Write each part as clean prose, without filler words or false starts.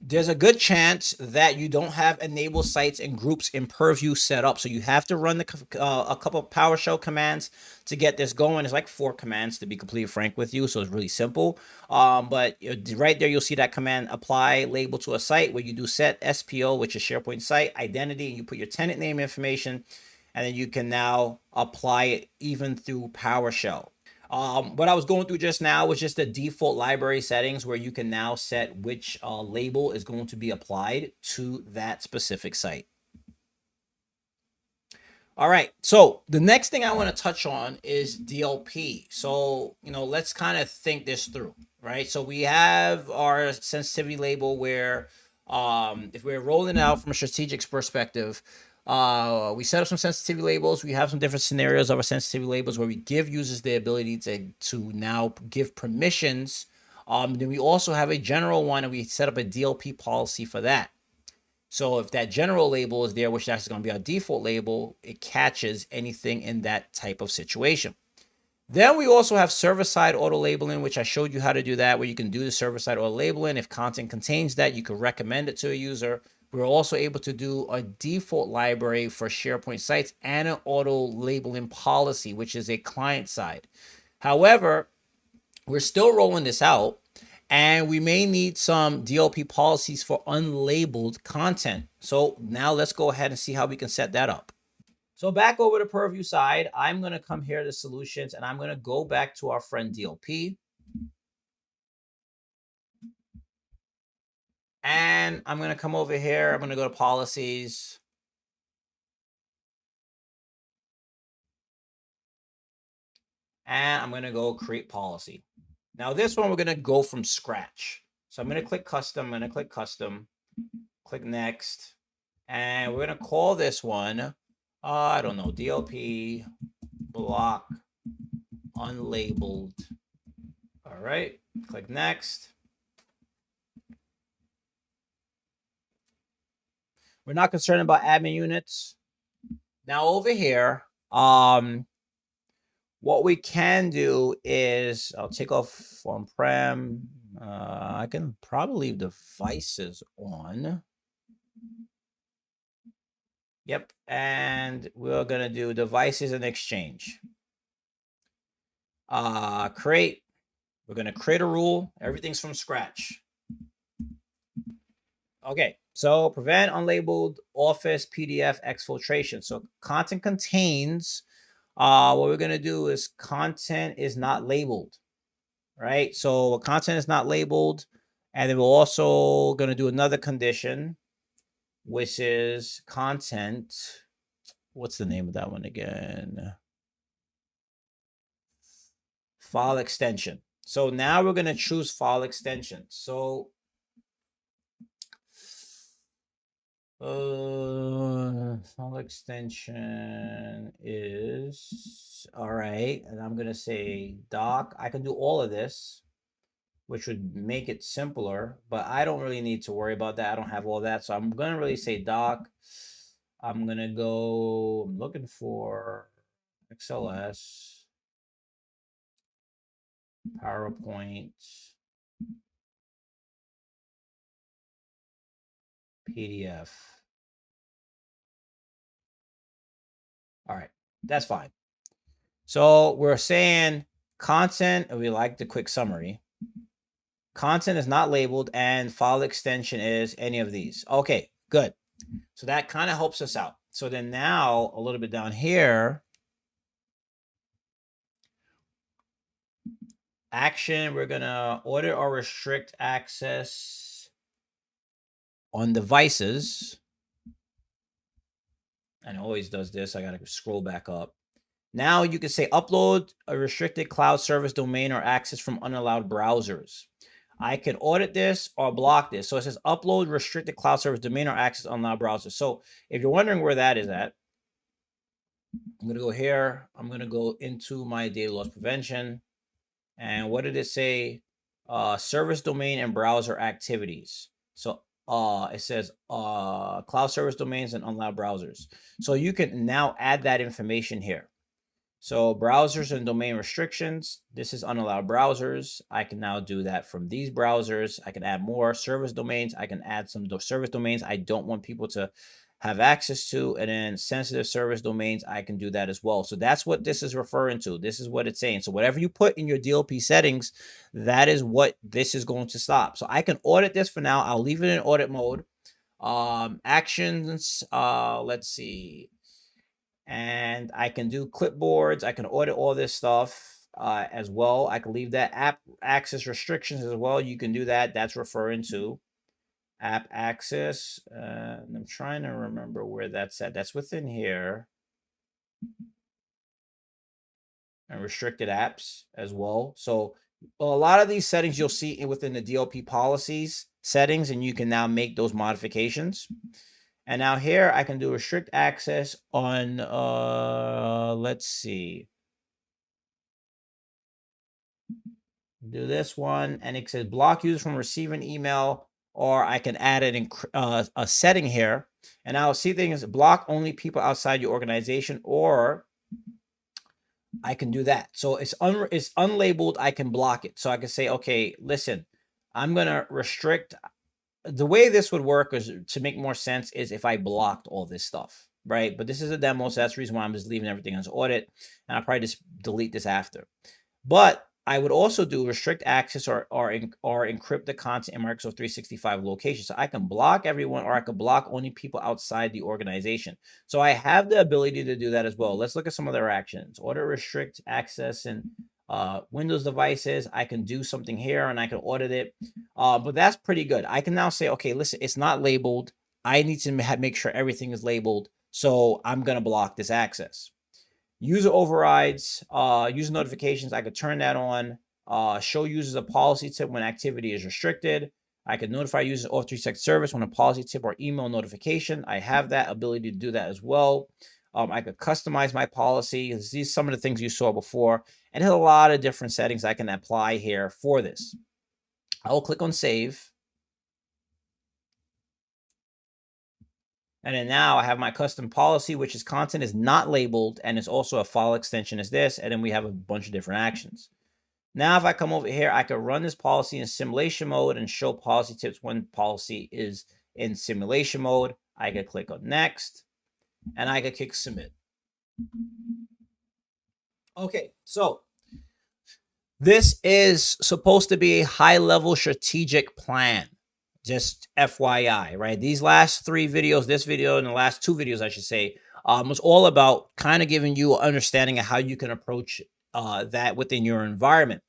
there's a good chance that you don't have enable sites and groups in Purview set up. So you have to run a couple of PowerShell commands to get this going. It's like 4 commands, to be completely frank with you. So it's really simple. But right there, you'll see that command apply label to a site where you do set SPO, which is SharePoint site identity, and you put your tenant name information, and then you can now apply it even through PowerShell. What I was going through just now was just the default library settings where you can now set which label is going to be applied to that specific site. All right, so the next thing I want to touch on is DLP. So, let's kind of think this through, right? So we have our sensitivity label where if we're rolling out from a strategic perspective, we set up some sensitivity labels. We have some different scenarios of our sensitivity labels where we give users the ability to now give permissions. Then we also have a general one, and we set up a DLP policy for that. So if that general label is there, which that's going to be our default label, it catches anything in that type of situation. Then we also have server-side auto labeling, which I showed you how to do that, where you can do the server-side auto labeling. If content contains that, you can recommend it to a user. We're also able to do a default library for SharePoint sites and an auto labeling policy, which is a client side. However, we're still rolling this out, and we may need some DLP policies for unlabeled content. So now let's go ahead and see how we can set that up. So back over to Purview side, I'm going to come here to solutions, and I'm going to go back to our friend DLP. And I'm going to come over here. I'm going to go to policies. And I'm going to go create policy. Now this one, we're going to go from scratch. So I'm going to click custom. I'm going to click custom, click next. And we're going to call this one, I don't know, DLP block unlabeled. All right, click next. We're not concerned about admin units. Now over here, what we can do is, I'll take off on-prem. I can probably leave devices on. Yep, and we're gonna do devices and exchange. Create. We're gonna create a rule. Everything's from scratch. Okay, so prevent unlabeled Office PDF exfiltration. So content contains. What we're gonna do is content is not labeled, right? So content is not labeled, and then we're also gonna do another condition, which is content. What's the name of that one again? File extension. So now we're gonna choose file extension. So file extension is all right, and I'm gonna say doc. I can do all of this, which would make it simpler, but I don't really need to worry about that. I don't have all that, so I'm gonna really say doc. I'm gonna go. I'm looking for XLS, PowerPoint, PDF. All right, that's fine. So we're saying content, and we like the quick summary. Content is not labeled, and file extension is any of these. Okay, good. So that kind of helps us out. So then now a little bit down here, action, we're gonna order or restrict access on devices. And it always does this. I gotta scroll back up. Now you can say upload a restricted cloud service domain or access from unallowed browsers. I can audit this or block this. So it says upload restricted cloud service domain or access unallowed browsers. So if you're wondering where that is at, I'm gonna go here. I'm gonna go into my data loss prevention. And what did it say? Service domain and browser activities. So it says cloud service domains and unallowed browsers. So you can now add that information here. So browsers and domain restrictions, this is unallowed browsers. I can now do that from these browsers. I can add more service domains. I can add some service domains I don't want people to have access to. And then sensitive service domains, I can do that as well. So that's what this is referring to. This is what it's saying. So whatever you put in your DLP settings, that is what this is going to stop. So I can audit this for now. I'll leave it in audit mode. Actions, let's see. And I can do clipboards. I can audit all this stuff as well. I can leave that app access restrictions as well. You can do that. That's referring to app access. And I'm trying to remember where that's at. That's within here. And restricted apps as well. So a lot of these settings you'll see within the DLP policies settings, and you can now make those modifications. And now here I can do restrict access on, let's see. Do this one, and it says block users from receiving email, or I can add a setting here. And I'll see things block only people outside your organization, or I can do that. So it's unlabeled. I can block it. So I can say, okay, listen, I'm going to restrict. The way this would work is to make more sense is if I blocked all this stuff, right? But this is a demo, so that's the reason why I'm just leaving everything as audit. And I'll probably just delete this after. But I would also do restrict access or encrypt the content in Microsoft 365 location. So I can block everyone, or I could block only people outside the organization. So I have the ability to do that as well. Let's look at some of their actions. Order restrict access and Windows devices. I can do something here and I can audit it. But that's pretty good. I can now say, okay, listen, it's not labeled. I need to make sure everything is labeled. So I'm going to block this access. User overrides, user notifications, I could turn that on. Show users a policy tip when activity is restricted. I could notify users of 3-second service when a policy tip or email notification. I have that ability to do that as well. I could customize my policy. These are some of the things you saw before. And there's a lot of different settings I can apply here for this. I will click on save. And then now I have my custom policy, which is content is not labeled, and it's also a file extension as this. And then we have a bunch of different actions. Now, if I come over here, I can run this policy in simulation mode and show policy tips when policy is in simulation mode. I can click on next, and I can click submit. Okay, so this is supposed to be a high-level strategic plan. Just FYI, right? These last 3 videos, this video and the last 2 videos, I should say, was all about kind of giving you an understanding of how you can approach that within your environment.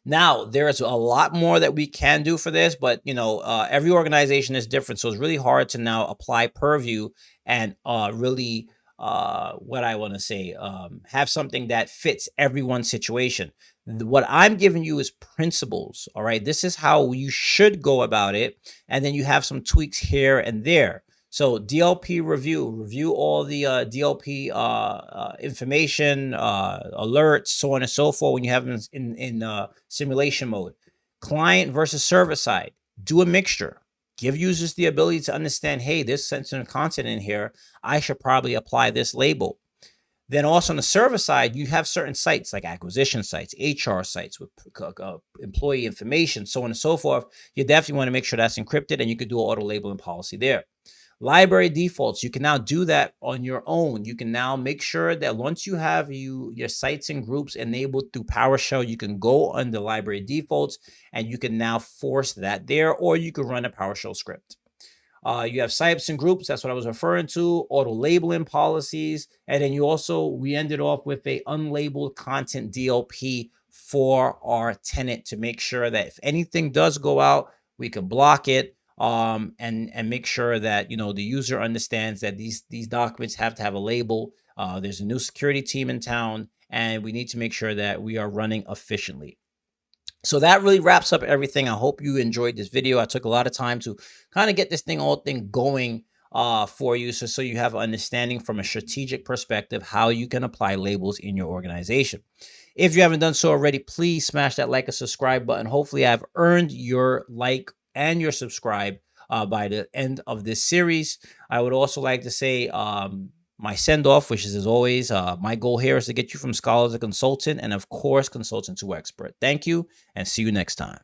Now, there's a lot more that we can do for this, but every organization is different. So it's really hard to now apply purview and really what I want to say, have something that fits everyone's situation. What I'm giving you is principles. All right. This is how you should go about it. And then you have some tweaks here and there. So DLP review all the DLP information, alerts, so on and so forth when you have them in simulation mode. Client versus server side, do a mixture. Give users the ability to understand, hey, there's sensitive content in here. I should probably apply this label. Then also on the server side, you have certain sites like acquisition sites, HR sites with employee information, so on and so forth. You definitely want to make sure that's encrypted, and you could do an auto labeling policy there. Library defaults, you can now do that on your own. You can now make sure that once you have your sites and groups enabled through PowerShell, you can go under library defaults and you can now force that there, or you can run a PowerShell script. You have sites and groups. That's what I was referring to. Auto labeling policies. And then we ended off with a unlabeled content DLP for our tenant to make sure that if anything does go out, we can block it. And make sure that, the user understands that these documents have to have a label. There's a new security team in town, and we need to make sure that we are running efficiently. So that really wraps up everything. I hope you enjoyed this video. I took a lot of time to kind of get this thing going for you. So you have an understanding from a strategic perspective how you can apply labels in your organization. If you haven't done so already, please smash that like and subscribe button. Hopefully I've earned your like and your subscribe by the end of this series. I would also like to say, my send off, which is as always, my goal here is to get you from scholar to consultant, and of course, consultant to expert. Thank you, and see you next time.